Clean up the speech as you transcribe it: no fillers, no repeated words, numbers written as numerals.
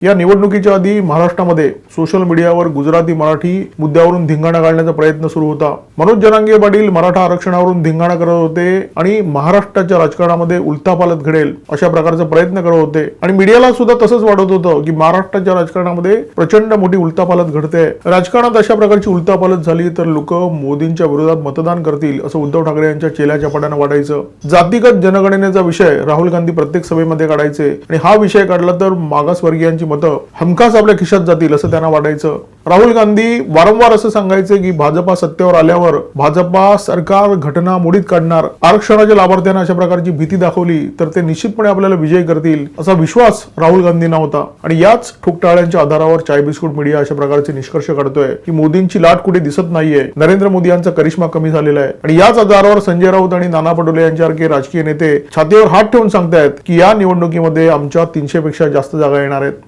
या निवडणुकीच्या आधी महाराष्ट्रामध्ये सोशल मीडियावर गुजराती मराठी मुद्द्यावरून धिंगाणा घालण्याचा प्रयत्न सुरू होता। मनोज जरांगे पाटील मराठा आरक्षणावरून धिंगाणा करत होते आणि महाराष्ट्राच्या राजकारणामध्ये उलथापालथ घडेल अशा प्रकारचा प्रयत्न करत होते आणि मीडियाला सुद्धा तसंच वाटत होतं की महाराष्ट्राच्या राजकारणामध्ये प्रचंड मोठी उलथापालथ घडते। राजकारणात अशा प्रकारची उलथापालथ झाली तर लोक मोदींच्या विरोधात मतदान करतील असं उद्धव ठाकरे यांच्या चेल्याच्या पटानं वाटायचं। जातीगत जनगणनेचा विषय राहुल गांधी प्रत्येक सभेमध्ये काढायचे आणि हा विषय काढला तर मागासवर्गीयांची मतं हमखास आपल्या खिशात जातील असं त्यांना वाटायचं। राहुल गांधी वारंवार असं सांगायचे की भाजपा सत्तेवर आल्यावर भाजपा सरकार घटना मोडीत काढणार, आरक्षणाच्या लाभार्थ्यांना अशा प्रकारची भीती दाखवली तर ते निश्चितपणे आपल्याला विजय करतील असा विश्वास राहुल गांधींना होता। आणि याच ठोकताळ्यांच्या आधारावर चाय बिस्कुट मीडिया अशा प्रकारचे निष्कर्ष काढतोय की मोदींची लाट कुठे दिसत नाहीये, नरेंद्र मोदी यांचा करिश्मा कमी झालेला आहे। आणि याच आधारावर संजय राऊत आणि नाना पटोले यांच्यासारखे राजकीय नेते छातीवर हात ठेवून सांगतायत की या निवडणुकीमध्ये आमच्या 300 पेक्षा जास्त जागा येणार आहेत।